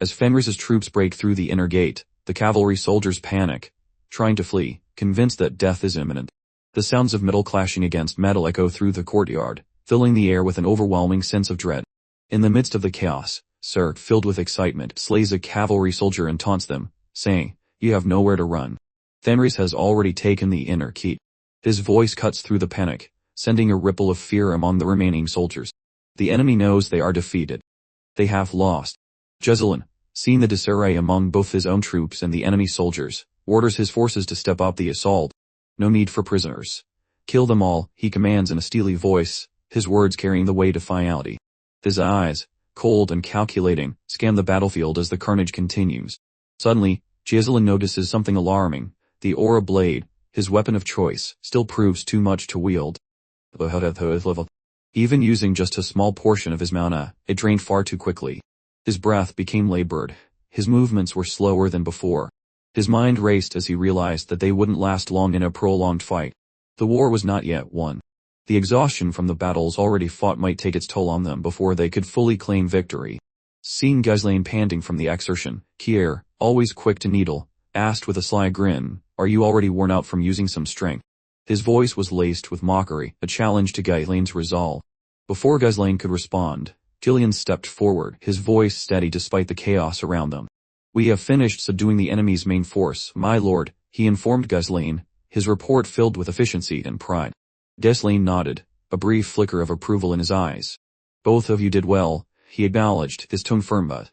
As Fenris's troops break through the inner gate, the cavalry soldiers panic, trying to flee, convinced that death is imminent. The sounds of metal clashing against metal echo through the courtyard, filling the air with an overwhelming sense of dread. In the midst of the chaos, Sir, filled with excitement, slays a cavalry soldier and taunts them, saying, "You have nowhere to run. Fenris has already taken the inner keep." His voice cuts through the panic, sending a ripple of fear among the remaining soldiers. The enemy knows they are defeated. They have lost. Jezelin, seeing the disarray among both his own troops and the enemy soldiers, orders his forces to step up the assault. No need for prisoners. Kill them all, he commands in a steely voice, his words carrying the weight of finality. His eyes, cold and calculating, scan the battlefield as the carnage continues. Suddenly, Jezelin notices something alarming. The aura blade, his weapon of choice, still proves too much to wield. Even using just a small portion of his mana, it drained far too quickly. His breath became labored. His movements were slower than before. His mind raced as he realized that they wouldn't last long in a prolonged fight. The war was not yet won. The exhaustion from the battles already fought might take its toll on them before they could fully claim victory. Seeing Ghislaine panting from the exertion, Kier, always quick to needle, asked with a sly grin, "Are you already worn out from using some strength?" His voice was laced with mockery, a challenge to Ghislaine's resolve. Before Ghislaine could respond, Gillian stepped forward, his voice steady despite the chaos around them. "We have finished subduing the enemy's main force, my lord," he informed Ghislaine, his report filled with efficiency and pride. Ghislaine nodded, a brief flicker of approval in his eyes. "Both of you did well," he acknowledged, his tone firm but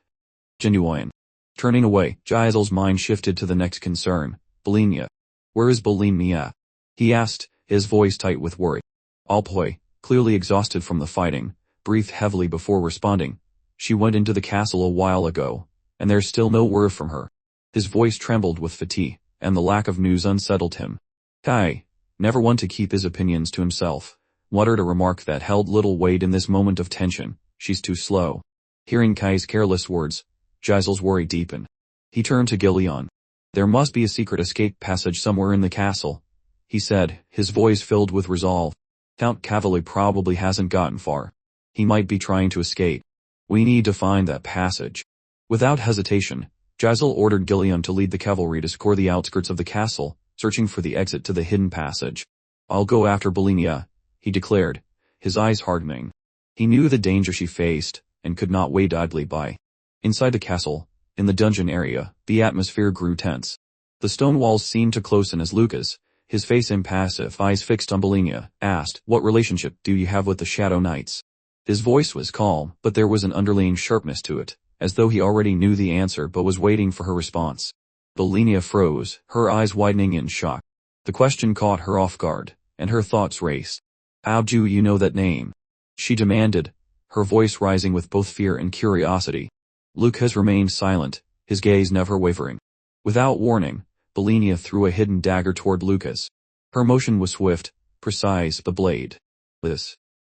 genuine. Turning away, Gisel's mind shifted to the next concern, Bulimia. "Where is Bulimia?" he asked, his voice tight with worry. Alpoi, clearly exhausted from the fighting, breathed heavily before responding. "She went into the castle a while ago, and there's still no word from her." His voice trembled with fatigue, and the lack of news unsettled him. Kai, never one to keep his opinions to himself, muttered a remark that held little weight in this moment of tension. "She's too slow." Hearing Kai's careless words, Gisel's worry deepened. He turned to Gillian. "There must be a secret escape passage somewhere in the castle," he said, his voice filled with resolve. "Count Cavalli probably hasn't gotten far. He might be trying to escape. We need to find that passage." Without hesitation, Gisel ordered Gillian to lead the cavalry to scour the outskirts of the castle, searching for the exit to the hidden passage. "I'll go after Bulimia," he declared, his eyes hardening. He knew the danger she faced, and could not wait idly by. Inside the castle, in the dungeon area, the atmosphere grew tense. The stone walls seemed to close in as Lucas, his face impassive, eyes fixed on Bulimia, asked, "What relationship do you have with the Shadow Knights?" His voice was calm, but there was an underlying sharpness to it, as though he already knew the answer but was waiting for her response. Bulimia froze, her eyes widening in shock. The question caught her off guard, and her thoughts raced. "How do you know that name?" she demanded, her voice rising with both fear and curiosity. Lucas remained silent, his gaze never wavering. Without warning, Bulimia threw a hidden dagger toward Lucas. Her motion was swift, precise, the blade,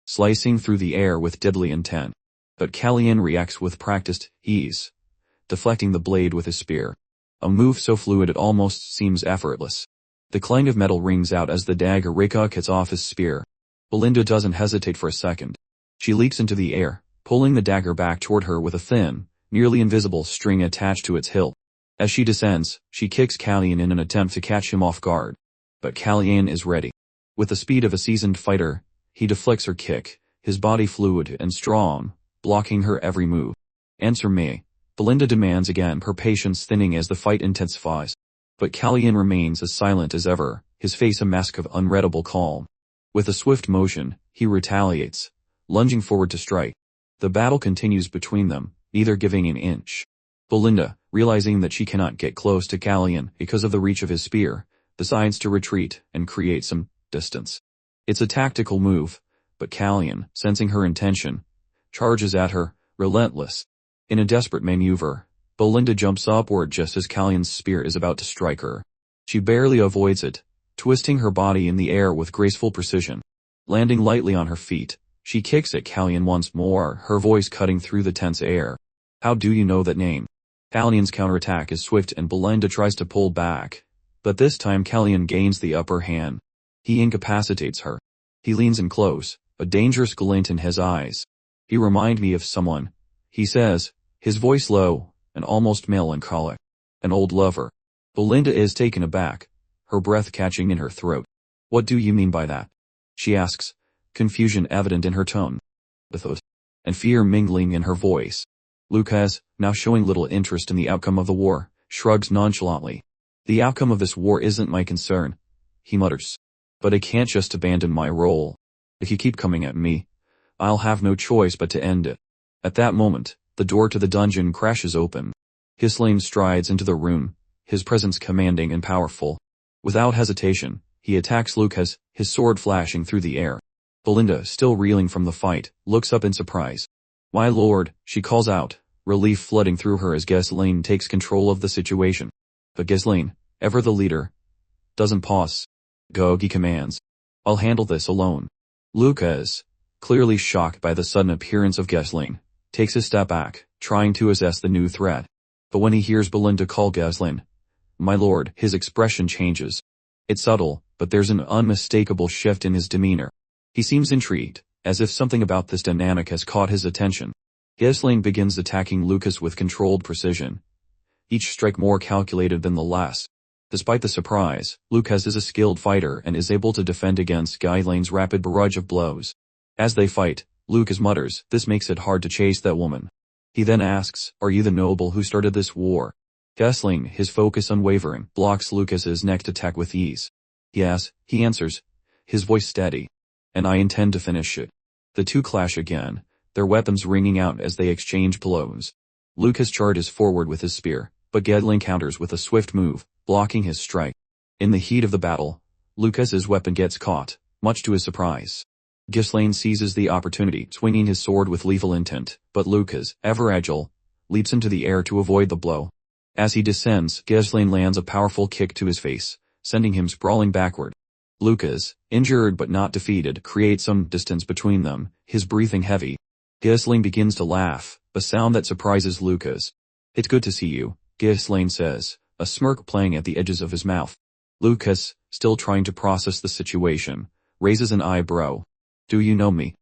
slicing through the air with deadly intent. But Kallian reacts with practiced ease, deflecting the blade with his spear. A move so fluid it almost seems effortless. The clang of metal rings out as the dagger ricochets off his spear. Belinda doesn't hesitate for a second. She leaps into the air, pulling the dagger back toward her with a thin, nearly invisible string attached to its hilt. As she descends, she kicks Kallian in an attempt to catch him off guard. But Kallian is ready. With the speed of a seasoned fighter, he deflects her kick, his body fluid and strong, blocking her every move. "Answer me," Belinda demands again, her patience thinning as the fight intensifies. But Kallian remains as silent as ever, his face a mask of unreadable calm. With a swift motion, he retaliates, lunging forward to strike. The battle continues between them, neither giving an inch. Belinda, realizing that she cannot get close to Kallian because of the reach of his spear, decides to retreat and create some distance. It's a tactical move, but Kallian, sensing her intention, charges at her, relentless. In a desperate maneuver, Belinda jumps upward just as Kallian's spear is about to strike her. She barely avoids it, twisting her body in the air with graceful precision. Landing lightly on her feet, she kicks at Kallian once more, her voice cutting through the tense air. "How do you know that name?" Kallian's counterattack is swift and Belinda tries to pull back, but this time Kallian gains the upper hand. He incapacitates her. He leans in close, a dangerous glint in his eyes. "You remind me of someone," he says, his voice low, and almost melancholic. An old lover. Belinda is taken aback, her breath catching in her throat. What do you mean by that? She asks, confusion evident in her tone. Pathos and fear mingling in her voice. Lucas, now showing little interest in the outcome of the war, shrugs nonchalantly. The outcome of this war isn't my concern, he mutters. But I can't just abandon my role. If you keep coming at me, I'll have no choice but to end it. At that moment, the door to the dungeon crashes open. Ghislaine strides into the room, his presence commanding and powerful. Without hesitation, he attacks Lucas, his sword flashing through the air. Belinda, still reeling from the fight, looks up in surprise. My lord, she calls out, relief flooding through her as Ghislaine takes control of the situation. But Ghislaine, ever the leader, doesn't pause. Go, he commands. I'll handle this alone. Lucas, clearly shocked by the sudden appearance of Ghislaine, takes a step back, trying to assess the new threat. But when he hears Belinda call Ghislaine, my lord, his expression changes. It's subtle, but there's an unmistakable shift in his demeanor. He seems intrigued, as if something about this dynamic has caught his attention. Ghislaine begins attacking Lucas with controlled precision, each strike more calculated than the last. Despite the surprise, Lucas is a skilled fighter and is able to defend against Ghislaine's rapid barrage of blows. As they fight, Lucas mutters, this makes it hard to chase that woman. He then asks, are you the noble who started this war? Ghislaine, his focus unwavering, blocks Lucas's next attack with ease. Yes, he answers, his voice steady. And I intend to finish it. The two clash again, their weapons ringing out as they exchange blows. Lucas charges forward with his spear, but Ghislaine counters with a swift move, blocking his strike. In the heat of the battle, Lucas's weapon gets caught, much to his surprise. Ghislaine seizes the opportunity, swinging his sword with lethal intent, but Lucas, ever agile, leaps into the air to avoid the blow. As he descends, Ghislaine lands a powerful kick to his face, sending him sprawling backward. Lucas, injured but not defeated, creates some distance between them, his breathing heavy. Ghislaine begins to laugh, a sound that surprises Lucas. It's good to see you, Ghislaine says, a smirk playing at the edges of his mouth. Lucas, still trying to process the situation, raises an eyebrow. Do you know me?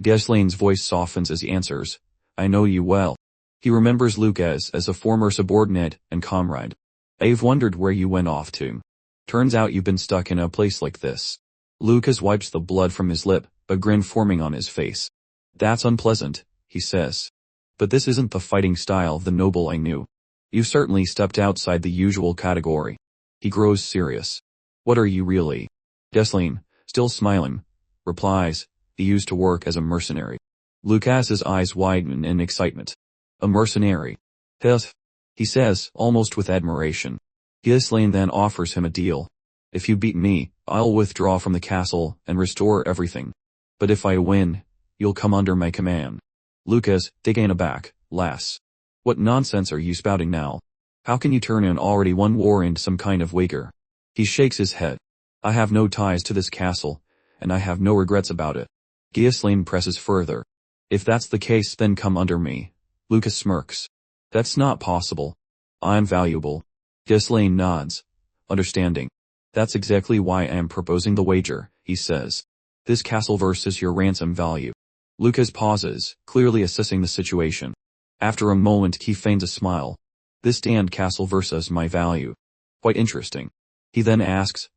Ghislaine's voice softens as he answers, I know you well. He remembers Lucas as a former subordinate and comrade. I've wondered where you went off to. Turns out you've been stuck in a place like this. Lucas wipes the blood from his lip, a grin forming on his face. That's unpleasant, he says. But this isn't the fighting style of the noble I knew. You certainly stepped outside the usual category. He grows serious. What are you really? Ghislaine, still smiling, replies, he used to work as a mercenary. Lucas's eyes widen in excitement. A mercenary. Yes, he says, almost with admiration. Ghislaine then offers him a deal. If you beat me, I'll withdraw from the castle and restore everything. But if I win, you'll come under my command. Lucas, taken aback, laughs. What nonsense are you spouting now? How can you turn an already won war into some kind of wager? He shakes his head. I have no ties to this castle, and I have no regrets about it. Ghislaine presses further. If that's the case, then come under me. Lucas smirks. That's not possible. I'm valuable. Ghislaine nods, understanding. That's exactly why I am proposing the wager, he says. This castle versus your ransom value. Lucas pauses, clearly assessing the situation. After a moment he feigns a smile. This stand castle versus my value. Quite interesting. He then asks,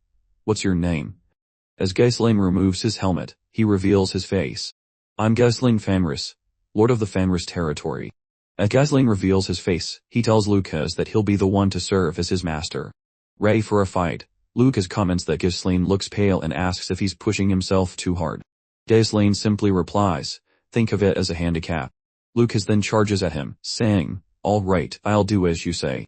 what's your name? As Ghislaine removes his helmet, he reveals his face. I'm Ghislaine Famrus, Lord of the Famrus territory. As Ghislaine reveals his face, he tells Lucas that he'll be the one to serve as his master. Ready for a fight, Lucas comments that Ghislaine looks pale and asks if he's pushing himself too hard. Ghislaine simply replies, think of it as a handicap. Lucas then charges at him, saying, all right, I'll do as you say.